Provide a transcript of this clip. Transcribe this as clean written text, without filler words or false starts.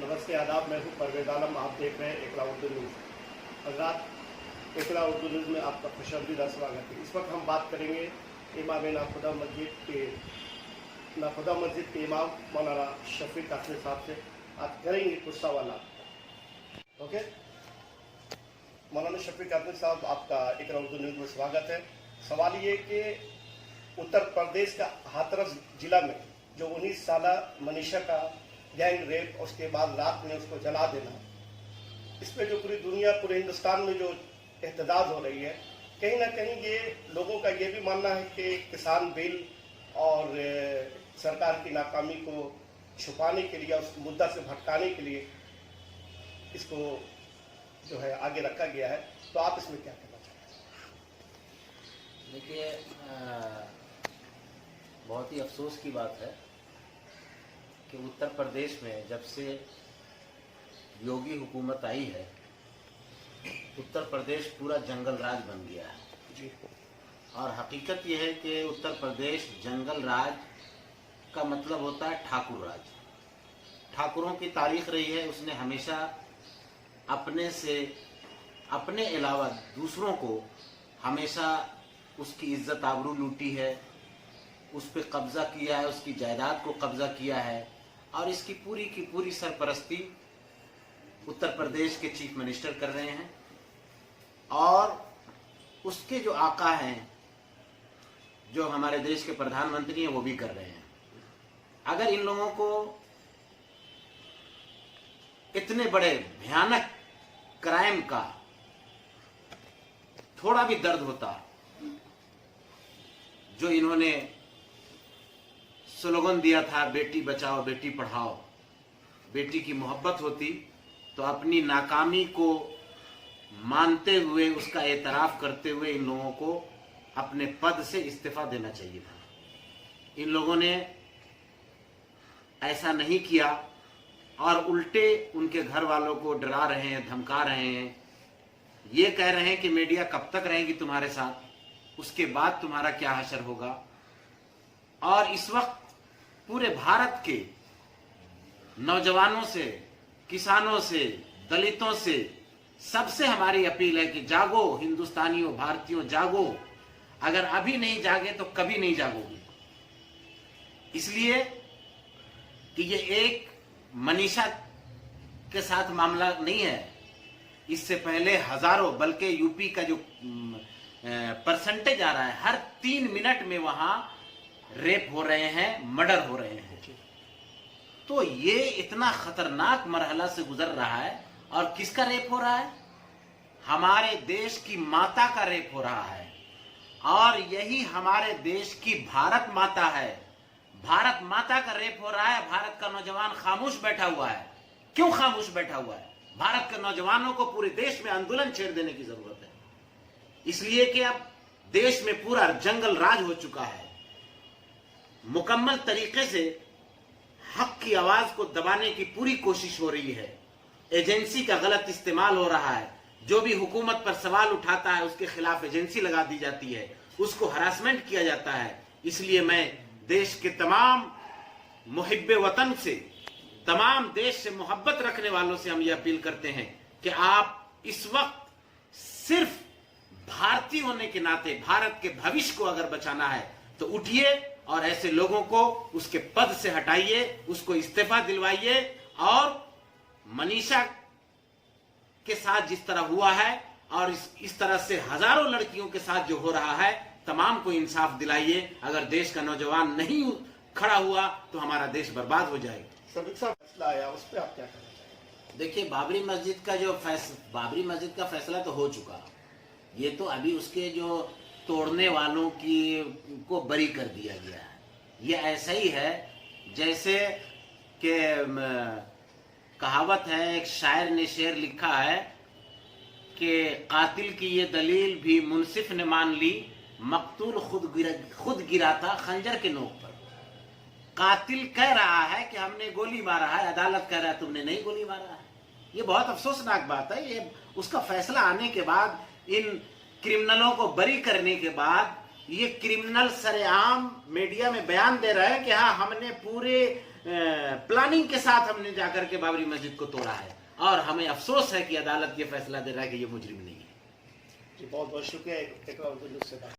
नमस्ते आदाब, मैं हूँ परवेज आलम। आप देख रहे हैं इकरा उर्दू न्यूज़। हज़रात, इकरा उर्दू न्यूज़ में आपका खुशआमदीद स्वागत है। इस वक्त हम बात करेंगे इमाम नाखुदा मस्जिद के इमाम मौलाना शफीक कासमी साहब से। आप करेंगे कुछ सवालात। ओके, मौलाना शफीक कासमी साहब, आपका इकरा उर्दू न्यूज़ में स्वागत है। सवाल ये कि उत्तर प्रदेश का हाथरस जिला में जो 19 साल मनीषा का गैंग रेप, उसके बाद रात में उसको जला देना, इस पे जो पूरी दुनिया, पूरे हिंदुस्तान में जो एहतजाज हो रही है, कहीं ना कहीं ये लोगों का ये भी मानना है कि किसान बिल और सरकार की नाकामी को छुपाने के लिए, उस मुद्दा से भटकाने के लिए इसको जो है आगे रखा गया है। तो आप इसमें क्या कहना चाहते हैं? देखिए, बहुत ही अफसोस की बात है कि उत्तर प्रदेश में जब से योगी हुकूमत आई है, उत्तर प्रदेश पूरा जंगल राज बन गया है जी। और हकीकत यह है कि उत्तर प्रदेश जंगल राज का मतलब होता है ठाकुर राज। ठाकुरों की तारीख रही है, उसने हमेशा अपने अलावा दूसरों को हमेशा उसकी इज्जत आबरू लूटी है, उस पर कब्जा किया है, उसकी जायदाद को कब्जा किया है। और इसकी पूरी की पूरी सरपरस्ती उत्तर प्रदेश के चीफ मिनिस्टर कर रहे हैं और उसके जो आका हैं, जो हमारे देश के प्रधानमंत्री हैं, वो भी कर रहे हैं। अगर इन लोगों को इतने बड़े भयानक क्राइम का थोड़ा भी दर्द होता, जो इन्होंने स्लोगन दिया था बेटी बचाओ बेटी पढ़ाओ, बेटी की मोहब्बत होती, तो अपनी नाकामी को मानते हुए, उसका एतराफ़ करते हुए इन लोगों को अपने पद से इस्तीफा देना चाहिए था। इन लोगों ने ऐसा नहीं किया और उल्टे उनके घर वालों को डरा रहे हैं, धमका रहे हैं। ये कह रहे हैं कि मीडिया कब तक रहेगी तुम्हारे साथ, उसके बाद तुम्हारा क्या हशर होगा। और इस वक्त पूरे भारत के नौजवानों से, किसानों से, दलितों से, सबसे हमारी अपील है कि जागो हिंदुस्तानियों, भारतीयों, जागो। अगर अभी नहीं जागे तो कभी नहीं जागोगे। इसलिए कि ये एक मनीषा के साथ मामला नहीं है, इससे पहले हजारों, बल्कि यूपी का जो परसेंटेज आ रहा है, हर 3 मिनट में वहां रेप हो रहे हैं, मर्डर हो रहे हैं। तो ये इतना खतरनाक मरहला से गुजर रहा है। और किसका रेप हो रहा है? हमारे देश की माता का रेप हो रहा है। और यही हमारे देश की भारत माता है। भारत माता का रेप हो रहा है। भारत का नौजवान खामोश बैठा हुआ है। क्यों खामोश बैठा हुआ है? भारत के नौजवानों को पूरे देश में आंदोलन छेड़ देने की जरूरत है, इसलिए कि अब देश में पूरा जंगल राज हो चुका है। मुकम्मल तरीके से हक की आवाज को दबाने की पूरी कोशिश हो रही है। एजेंसी का गलत इस्तेमाल हो रहा है। जो भी हुकूमत पर सवाल उठाता है उसके खिलाफ एजेंसी लगा दी जाती है, उसको हरासमेंट किया जाता है। इसलिए मैं देश के तमाम मुहिब्बे वतन से, तमाम देश से मोहब्बत रखने वालों से हम ये अपील करते हैं कि आप इस वक्त सिर्फ भारतीय होने के नाते भारत के भविष्य को अगर बचाना है तो उठिए और ऐसे लोगों को उसके पद से हटाइए, उसको इस्तीफा दिलवाइए। और मनीषा के साथ जिस तरह हुआ है और इस तरह से हजारों लड़कियों के साथ जो हो रहा है, तमाम को इंसाफ दिलाइए। अगर देश का नौजवान नहीं खड़ा हुआ तो हमारा देश बर्बाद हो जाएगा। फैसला आया, उस पर आप क्या कहना चाहिए? देखिए, बाबरी मस्जिद का फैसला तो हो चुका। ये तो अभी उसके जो तोड़ने वालों को बरी कर दिया गया है। ये ऐसा ही है जैसे कि कहावत है, एक शायर ने शेर लिखा है कि कातिल की ये दलील भी मुंसिफ ने मान ली, मकतूल खुद गिरा था खंजर के नोक पर। कातिल कह रहा है कि हमने गोली मारा है, अदालत कह रहा है तुमने नहीं गोली मारा है। ये बहुत अफसोसनाक बात है। ये उसका फैसला आने के बाद, इन क्रिमिनलों को बरी करने के बाद, ये क्रिमिनल सरेआम मीडिया में बयान दे रहे हैं कि हाँ, हमने पूरे प्लान प्लानिंग के साथ हमने जाकर के बाबरी मस्जिद को तोड़ा है, और हमें अफसोस है कि अदालत ये फैसला दे रहा है कि ये मुजरिम नहीं है। जी बहुत बहुत शुक्रिया। एक और न्यूज़ से बात